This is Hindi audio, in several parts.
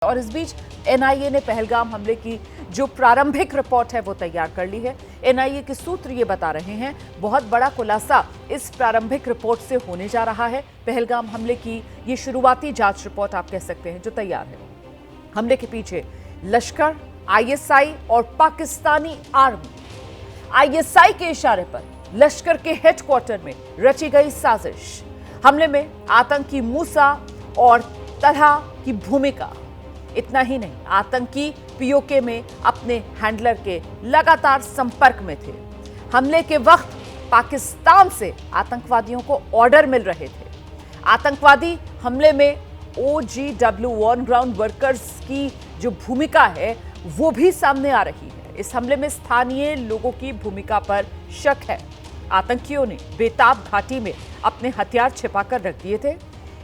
और इस बीच एनआईए ने पहलगाम हमले की जो प्रारंभिक रिपोर्ट है वो तैयार कर ली है। एनआईए के सूत्र ये बता रहे हैं बहुत बड़ा खुलासा इस प्रारंभिक रिपोर्ट से होने जा रहा है। पहलगाम हमले की ये शुरुआती जांच रिपोर्ट आप कह सकते हैं जो तैयार है। हमले के पीछे लश्कर, आईएसआई और पाकिस्तानी आर्मी। आईएसआई के इशारे पर लश्कर के हेडक्वार्टर में रची गई साजिश। हमले में आतंकी मूसा और तलहा की भूमिका। इतना ही नहीं, आतंकी पीओके में अपने हैंडलर के लगातार संपर्क में थे। हमले के वक्त पाकिस्तान से आतंकवादियों को ऑर्डर मिल रहे थे। आतंकवादी हमले में OGW ऑन ग्राउंड वर्कर्स की जो भूमिका है वो भी सामने आ रही है। इस हमले में स्थानीय लोगों की भूमिका पर शक है। आतंकियों ने बेताब घाटी में अपने हथियार छिपाकर रख दिए थे।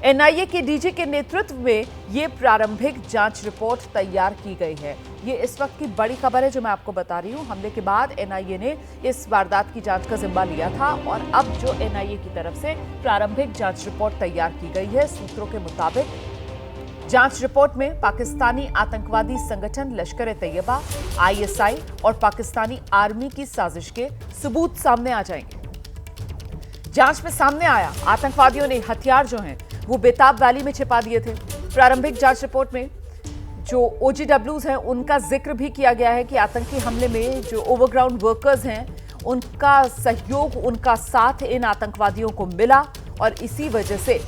एनआईए के डीजी के नेतृत्व में ये प्रारंभिक जांच रिपोर्ट तैयार की गई है। ये इस वक्त की बड़ी खबर है जो मैं आपको बता रही हूं। हमले के बाद एनआईए ने इस वारदात की जांच का जिम्मा लिया था और अब जो एनआईए की तरफ से प्रारंभिक जांच रिपोर्ट तैयार की गई है, सूत्रों के मुताबिक जांच रिपोर्ट में पाकिस्तानी आतंकवादी संगठन लश्कर-ए-तैयबा, आईएसआई और पाकिस्तानी आर्मी की साजिश के सबूत सामने आ जाएंगे। जांच में सामने आया आतंकवादियों ने हथियार जो हैं वो बेताब वैली में छिपा दिए थे। प्रारंभिक जांच रिपोर्ट में जो OGWs हैं उनका जिक्र भी किया गया है कि आतंकी हमले में जो ओवरग्राउंड वर्कर्स हैं उनका सहयोग, उनका साथ इन आतंकवादियों को मिला और इसी वजह से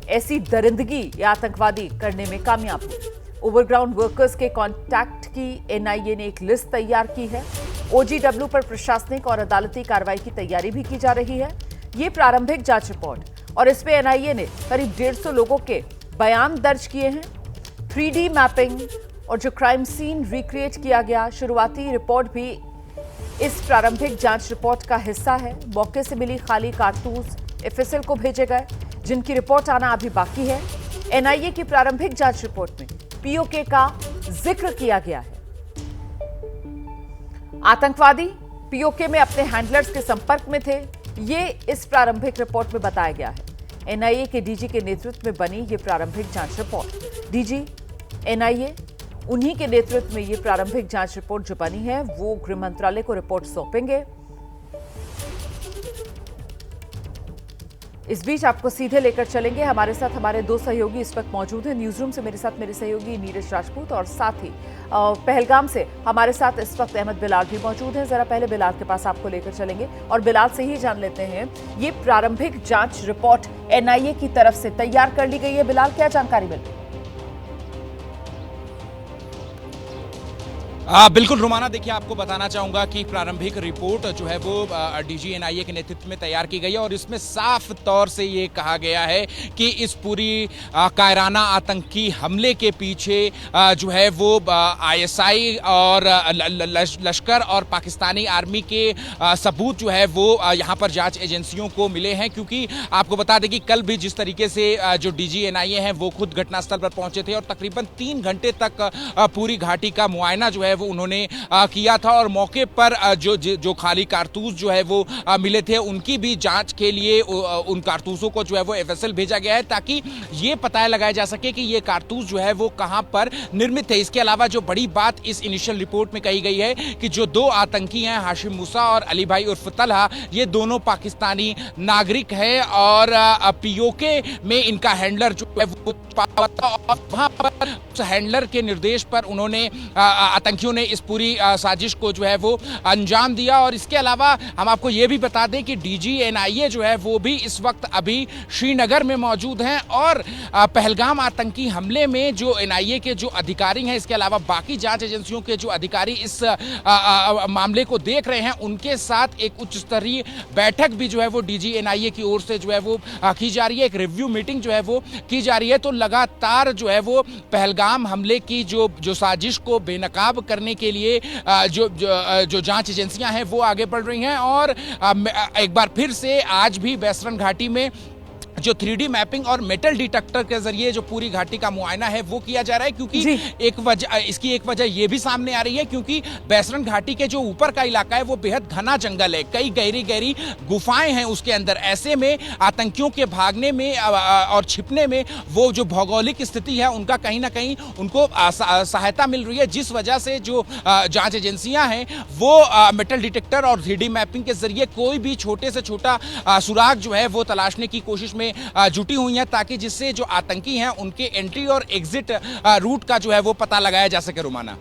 ऐसी दरिंदगी ये आतंकवादी करने में कामयाब हुए। ओवरग्राउंड वर्कर्स के कॉन्टैक्ट की एनआईए ने एक लिस्ट तैयार की है। OGW पर प्रशासनिक और अदालती कार्रवाई की तैयारी भी की जा रही है। ये प्रारंभिक जांच रिपोर्ट और इसमें एनआईए ने करीब 150 लोगों के बयान दर्ज किए हैं। 3D मैपिंग और जो क्राइम सीन रिक्रिएट किया गया, शुरुआती रिपोर्ट भी इस प्रारंभिक जांच रिपोर्ट का हिस्सा है। मौके से मिली खाली कारतूस एफएसएल को भेजे गए, जिनकी रिपोर्ट आना अभी बाकी है। एनआईए की प्रारंभिक जांच रिपोर्ट में पीओके का जिक्र किया गया है। आतंकवादी पीओके में अपने हैंडलर्स के संपर्क में थे, ये इस प्रारंभिक रिपोर्ट में बताया गया है। एनआईए के डीजी के नेतृत्व में बनी ये प्रारंभिक जांच रिपोर्ट। डीजी एनआईए उन्हीं के नेतृत्व में ये प्रारंभिक जांच रिपोर्ट जो बनी है वो गृह मंत्रालय को रिपोर्ट सौंपेंगे। इस बीच आपको सीधे लेकर चलेंगे, हमारे साथ हमारे दो सहयोगी इस वक्त मौजूद हैं। न्यूज रूम से मेरे साथ मेरे सहयोगी नीरज राजपूत और साथ ही पहलगाम से हमारे साथ इस वक्त अहमद बिलाल भी मौजूद हैं। जरा पहले बिलाल के पास आपको लेकर चलेंगे और बिलाल से ही जान लेते हैं ये प्रारंभिक जांच रिपोर्ट एनआईए की तरफ से तैयार कर ली गई है। बिलाल, क्या जानकारी मिल रही है? बिल्कुल रुमाना, देखिए आपको बताना चाहूंगा कि प्रारंभिक रिपोर्ट जो है वो डीजी एनआईए के नेतृत्व में तैयार की गई है और इसमें साफ तौर से ये कहा गया है कि इस पूरी कायराना आतंकी हमले के पीछे जो है वो आईएसआई और लश्कर और पाकिस्तानी आर्मी के सबूत जो है वो यहाँ पर जांच एजेंसियों को मिले हैं। क्योंकि आपको बता दें कि कल भी जिस तरीके से जो डीजी एनआईए हैं वो खुद घटनास्थल पर पहुंचे थे और तकरीबन 3 घंटे तक पूरी घाटी का मुआयना जो है वो उन्होंने किया था और मौके पर जो खाली कारतूस जो है वो मिले थे उनकी भी जांच के लिए उन कारतूसों को जो है वो एफएसएल भेजा गया है ताकि ये पता लगाया जा सके कि ये कारतूस जो है वो कहां पर निर्मित है। इसके अलावा जो बड़ी बात इस इनिशियल रिपोर्ट में कही गई है कि जो 2 आतंकी हैं हाशिम मूसा और अली भाई उर्फ तलहा, ये दोनों पाकिस्तानी नागरिक है और पीओके में इनका हैंडलर जो है वो वहां पर हैंडलर के निर्देश पर उन्होंने आतंकियों ने इस पूरी साजिश को जो है वो अंजाम दिया। और इसके अलावा हम आपको ये भी बता दें कि डीजी एनआईए जो है वो भी इस वक्त अभी श्रीनगर में मौजूद हैं और पहलगाम आतंकी हमले में जो एनआईए के जो अधिकारी हैं, इसके अलावा बाकी जांच एजेंसियों के जो अधिकारी इस मामले को देख रहे हैं, उनके साथ एक उच्च स्तरीय बैठक भी जो है वो डीजी एनआईए की ओर से जो है वो की जा रही है। एक रिव्यू मीटिंग जो है वो की जा रही है। तो लगातार जो है वो पहलगाम हमले की जो साजिश को बेनकाब करने के लिए जो जांच एजेंसियां हैं वो आगे बढ़ रही हैं और एक बार फिर से आज भी वेस्टर्न घाटी में जो 3D मैपिंग और मेटल डिटेक्टर के जरिए जो पूरी घाटी का मुआयना है वो किया जा रहा है, क्योंकि इसकी एक वजह ये भी सामने आ रही है क्योंकि बैसरन घाटी के जो ऊपर का इलाका है वो बेहद घना जंगल है, कई गहरी गहरी गुफाएं हैं उसके अंदर। ऐसे में आतंकियों के भागने में और छिपने में वो जो भौगोलिक स्थिति है उनका कहीं ना कहीं उनको सहायता मिल रही है, जिस वजह से जो जांच एजेंसियां हैं वो मेटल डिटेक्टर और 3D मैपिंग के जरिए कोई भी छोटे से छोटा सुराग जो है वो तलाशने की कोशिश में जुटी हुई हैं, ताकि जिससे जो आतंकी हैं उनके एंट्री और एग्जिट रूट का जो है वो पता लगाया जा सके। रुमाना।